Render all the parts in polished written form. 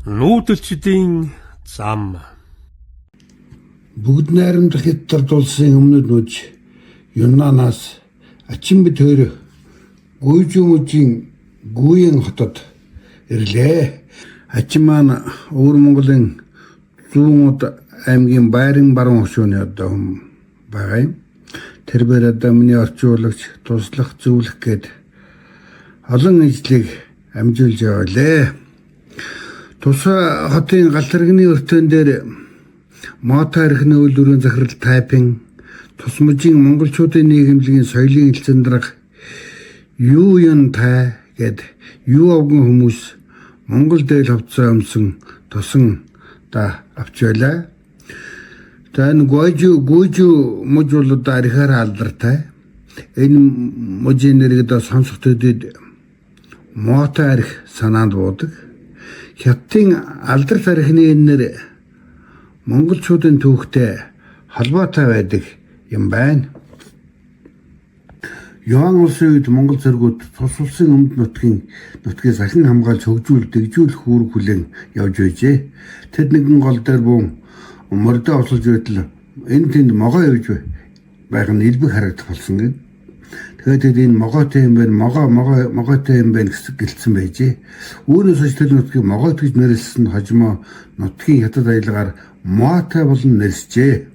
Нүүдэлчдийн зам. Бүгд найрамдах Хятад улсын өмнөд нүж Юннанаас ачин бид хоёр Гүйжүүмжийн Гүйен хотод ирлээ. Ачин маань Өвөр Монголын Зүүнуд аймгийн Байрын баруун хошууны одоо хүн байгаа юм. Тэр бээр одоо миний орчуулагч туслах зөвлөх гээд олон ажлыг амжуулж яваалээ. Тусаа хотын галаргны өртөн дээр мото архины үйлдвэрийн захирал тайпин тусмажийн монголчуудын нийгэмлэгийн соёлын элцэн дарга юу юм тай гэд юу овгон хүмүүс Монгол дээл хавцаа өмсөн тосон да авчаалаа. Тэн гүйжүү муж бол одоо архиар алдартай. Энэ мужийн нэрийг одоо сонсох төдөд мото арх санаанд буудаг. Хятадын алдар тарихны нэр монголчуудын түүхтэй холбоотой байдаг юм байна. Юан улсын үед монгол зэргүүд тус улсын өмнөд нутгийг ахин хамгаалж дэгжүүлэх үүрэг хүлээн явж байжээ. Тэд нэгэн гол дээр буун мордоо осолж байтал энэ тэнд могоо явж байх нь илбэг харагдах болсон гэн. Тэгээд энэ могоотой юм байна, могоотой юм байна гэж гэлцсэн байжээ. Үүнээс хойш тэр нутгийг могоо гэж нэрлсэн хожимо нутгийн хятад аялагаар моатай болон нэрсжээ.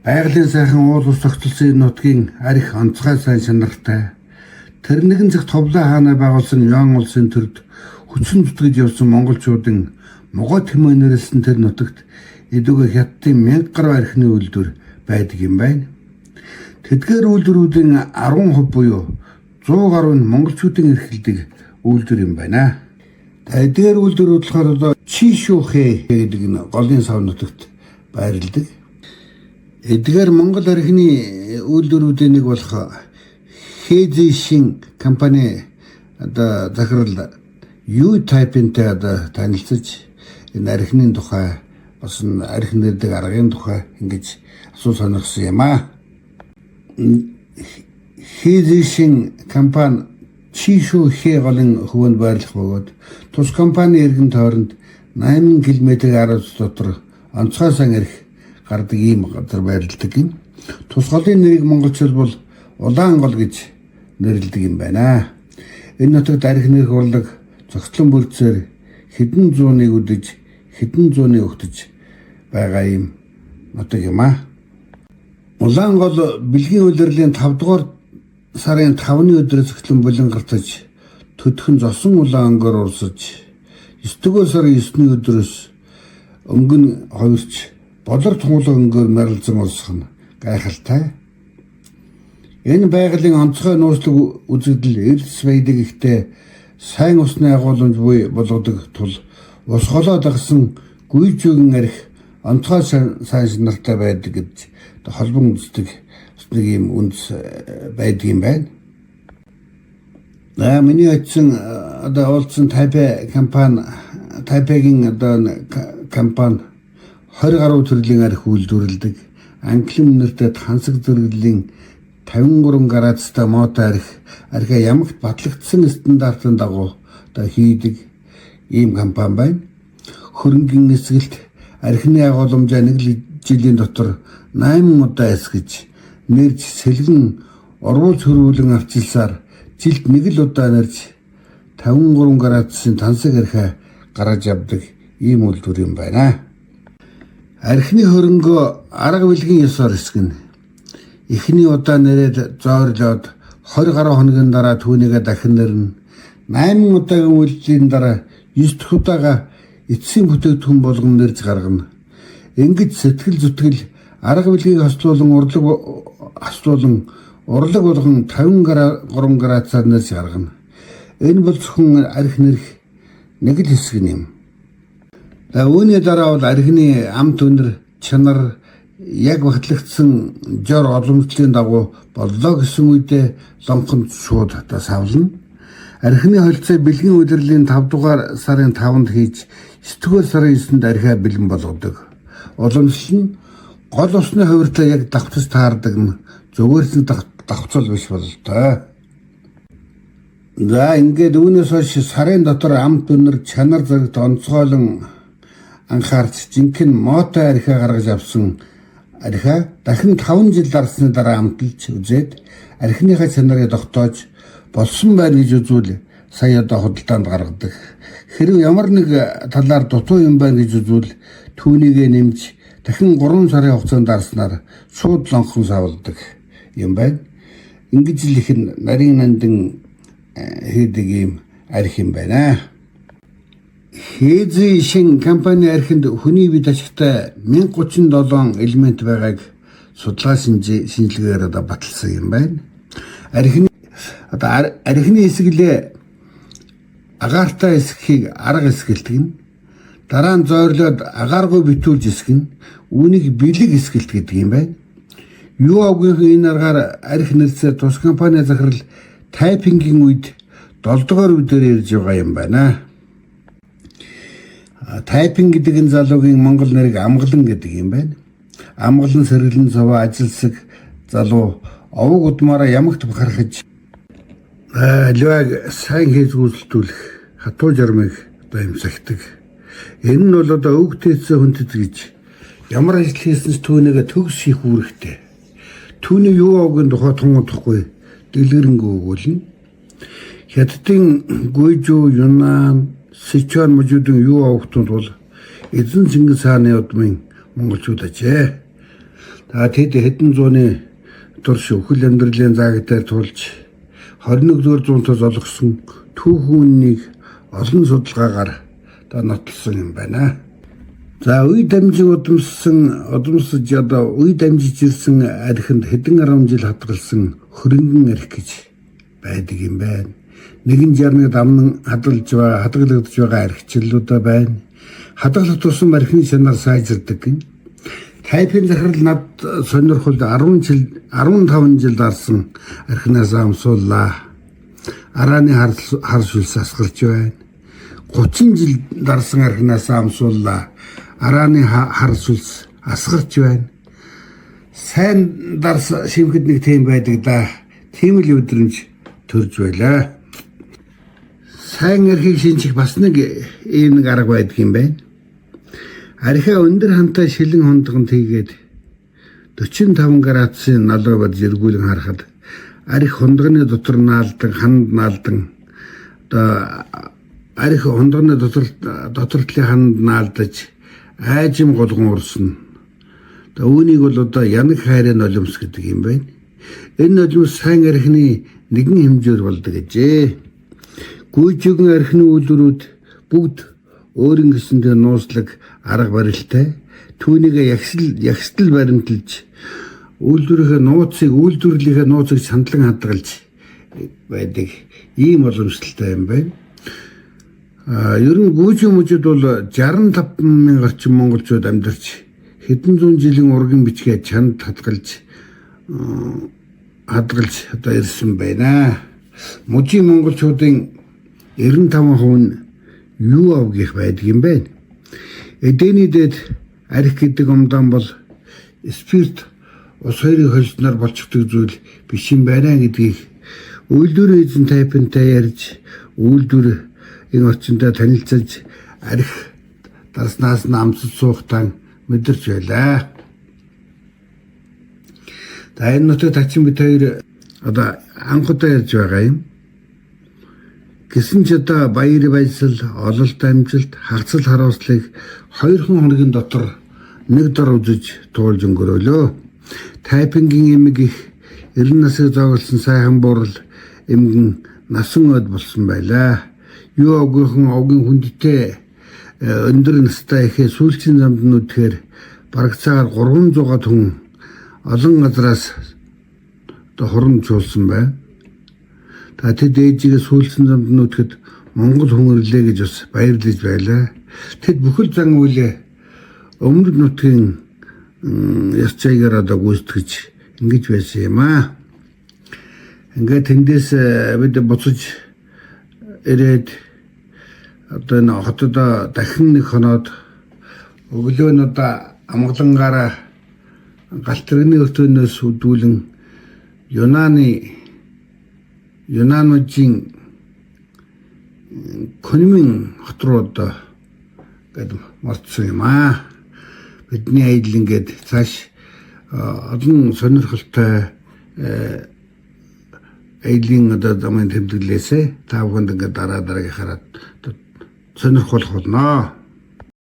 Байгалийн сайхан уул ус тогтолцсон энэ нутгийн арх онцгой сайн чанартай. Тэр нэгэн зэг товлоо хаанаа байгуулсан Юан улсын төрд хүчин зүтгэж явсан монголчуудын могоо тэмээ нэрлсэн тэр нутагт эдүгэ Хятадын 1000 гаруй архины үйлдвэр байдаг юм байна. Тэдгээр үйлдвэрүүдийн 10% буюу 100 гаруй нь монголчуудын эрхэлдэг үйлдвэр юм байна. Эдгээр үйлдвэрүүд болохоор одоо Чишүүхэ гэдэг нь голын сав нутагт байрладаг. Эдгээр Монгол архины үйлдвэрүүдийн нэг болох Хэзишин компани одоо захирал юу тайпинтэй одоо танилцж энэ архины тухай бас архин нэрдэг аргын тухай ингэж асуу сонирхсан юм аа. Хэзишин компани Чишүүхэ голын хөвөнд байрлах бөгөөд тус компани эргэн тойронд 8 км араас дотор онцгой сан арх гардаг ийм газар байрладаг юм. Тус голын нэрийг монголчууд бол Улаан гол гэж нэрлэдэг юм байна. Энэ нутагт арх нэрх урлаг зохицлон бүрдсээр хэдэн зууныг үдэж хэдэн зууны өгтөж байгаа юм нутаг юм аа. Улаан гол бэлгийн улирлын 5 дугаар сарын 5-ны өдрөөс эхлэн булангартаж төдхөн зосон улаан өнгөөр урсаж 9 дугаар сарын 9-ний өдрөөс өнгөн хувирч болор тунгалаг өнгөөр марлзан урсах нь гайхалтай. Энэ байгалийн онцгой нууцлаг үзэгдэл эрдэс байдаг ихтэй сайн усны агуулмж буй болгодог тул ус голоо дагсан гүйжүүгийн арх онцгой сайн нартай байдаг гэж холбон үздэг нэг юм үнс байдаг юм байна. Миний очсон одоо уулзсан Тайпегийн одоо компани 20 гаруй төрлийн арх үйлдвэрлэдэг. Англи нэртэй тансаг зэрэглэлийн 53 градустай мото архиа ямагт батлагдсан стандартын дагуу одоо хийдэг ийм компани байна. Хөрөнгөний эсгэлт архины агуулмжаа нэг жилийн дотор 8 удаа эсгэж нэрж сэлгэн орвуулж хөрвүүлэн авчилсаар жилд нэг л удаа нэрж 53 градусын тансаг архиа гаргаж явдаг ийм үйлдвэр юм байна. Архины хөрөнгөө арга билгийн ёсоор эсгэнэ. Эхний удаа нэрээд зоорлоод 20 гаруй хоногийн дараа түүнийгээ дахин нэрнэ. 8 удаагийн үйлдлийн дараа 9 дахь удаага эцсийн бүтээгдэхүүн болгон нэрж гаргана. Ингэж сэтгэл зүтгэл арга билгийг урлаг болгон 53 градусаар нэрж гаргана. Энэ бол зөвхөн арх нэрх нэг л хэсэг юм. Үүний дараа бол архины амт өнөр чанар яг батлагдсан жор оломжлын дагуу боллоо гэсэн үедээ лонхонд шууд савлна. Архины холцоо бэлгийн удирдлийн 5 дугаар сарын 5-нд хийж 9 дугаар сарын 9-нд архиа бэлэн болгодог. Уламжлал нь гол усны хувиртаа яг давтаж таардаг нь зүгээрсэн давцал биш бололтой. За ингээд үүнээс хойш сарын дотор амт өнөр чанар зэрэгт онцгойлон анхаарч жинхэнэ мото архиа гаргаж авсан архиа дахин 5 жил дарсны дараа амталж үзээд архиныхаа чанарыг тогтоож болсон байна гэж үзвэл сая одоо худалдаанд гаргадаг. Хэрвээ ямар нэг талаар дутуу юм байна гэж үзвэл түүнийгээ нэмж дахин 3 сарын хугацаанд дарснаар шууд лонхон савладаг юм байна. Ингэж л их нарийн нандин хийдэг юм архи юм байна. Хээзээ шин компани архинд хүний бие ашигтай 1037 элемент байгааг судалгаа шинжилгээгээр одоо баталсан юм байна. Архины хэсгэлээ агаартай хэсгийг арга хэсэг гэлдэг нь, дараа нь зойрлоод агааргүй битүүлж хэсэг нь үүнийг бэлэг хэсгэлт гэдэг юм байна. Юу авгийнхын энэ аргаар архи нэрсээр тус компани захирал тайпингийн үед 7 дугаар үедээр ярьж байгаа юм байна. Тайпинг гэдэг энэ залуугийн монгол нэрийг амгалан гэдэг юм байна. Амгалан сэргэлэн цаваа ажилсаг залуу овог удмаараа ямагт бахархаж луаг сайн хийж гүйцэтгүүлэх хатуу жармыг одоо имсагдаг. Энэ нь бол одоо өвгтээсээ хүндэт гэж ямар ажил хийсэн ч түүнийгээ төгс хийх үүрэгтэй. Түүний юу авгийн тухай тунгахгүй дэлгэрэнгүй өгүүлнэ. Хятадын Гуйжу, Юнан, Сичуан мужуудын юу авахтууд бол эзэн Чингис хааны удмын монголчууд ажээ. Та тэд хэдэн зууны турш өхөл амьдралын заагтаар тулж 21-р зуунтаас олгосон түүхүүнийг олон судалгаагаар та нотлсон юм байна. За үе дамжин удамсаж одоо үе дамжиж ирсэн архинд хэдэн 10 жил хадгалсан хөрөнгөн архи гэж байдаг юм байна. Нэгэн жарныг дамнан хадгалагдж байгаа архичлуудаа байна. Хадгалах тусам архины чанар сайжирдаг гин. Тайпын захирал над сонирхолд 15 жил дарсан архинаас амсууллаа. Арааны хар сүлс асгарч байна. 30 жил дарсан архинаас амсууллаа. Арааны хар сүлс асгарч байна. Сайн дарс шимхэд нэг тийм байдаг да. Тийм л өдрөмж төрж байлаа. Сайн архийг шинжих бас нэг ийм нэг арга байдаг юм байна. Архиа өндөр хантай шилэн хондгонд хийгээд 45 градусын налуу бод зэргүүлэн харахад архи хондгоны дотор наалдан, ханд наалдан одоо архи хондгоны дотортлын ханд наалдаж айжим голгон урсна. Үүнийг бол одоо янаг хайрын нулимс гэдэг юм байна. Энэ нулимс сайн архины нэгэн хэмжээр болдог гэжээ. Гүйжигэн архины үйлдвэрүүд бүгд өөрийн гэсэндээ нууцлаг арга барилтай. Түүнийг ягштал баримталж үйлдвэрлэлийнхээ нууцыг сандлан хадгалж байдаг ийм уламжлалтай юм байна. Ер нь гүйжиг мужид бол 65 мянган орчим монголчууд амьдарч хэдэн зуун жилийн урган бичгээ чанд хадгалж одоо ирсэн байна. Мужийн монголчуудын 95% нь юу авгих байдаг юм байна. Эдний дэд архи гэдэг умдаан бол спирт ус хоёрын холсноор болчихдог зүйл биш юм байна гэдгийг үйлдвэрийн эзэн тайпантай ярьж үйлдвэр энэ орчиндөө танилцаж архи дарснаас нь амсаж суухтаа мэдэрч байлаа. За энэ нутагт тачин бид хоёр одоо анхудаа ярьж байгаа юм. Гэсэн ч одоо баяр баясгал, ололт амжилт, хагцал харуулслыг 2 хоногийн дотор нэг дор үзэж туулж өнгөрөөлөө. Тайпингийн эмэг их 90 насыг зоогсон сайхан буурал эмгэн насан од болсон байлаа. Юу овгийн хүндтэй өндөр настай ихээ сүүлчийн замд нүдхээр бараг цагаар 300 хүн олон газраас одоо хорон чуулсан байна. Та тэд ээжигээ сүүлсэн замд нүдэхэд Монгол хүн ирлээ гэж бас баярлаж байлаа. Тэд бүхэл зан үйлээ өмнөд нутгийн яс цайгаар одоо гүйцэтгэж ингэж байсан юм аа. Ингээд тэндээс бид буцаж ирээд одоо энэ хотод дахин нэг хоноод өглөө нь одоо амгалангаараа галт тэрэгний өртөөнөөс үдүүлэн Юнануудын Конмын хот руу одоо гэдэг мартсан юм аа. Бидний аялал ингээд цааш олон сонирхолтой аялын одоо замын тэмдэглэлээсээ та бүхэнд ингээд дараа дараагийн хараад сонирхолтой болно.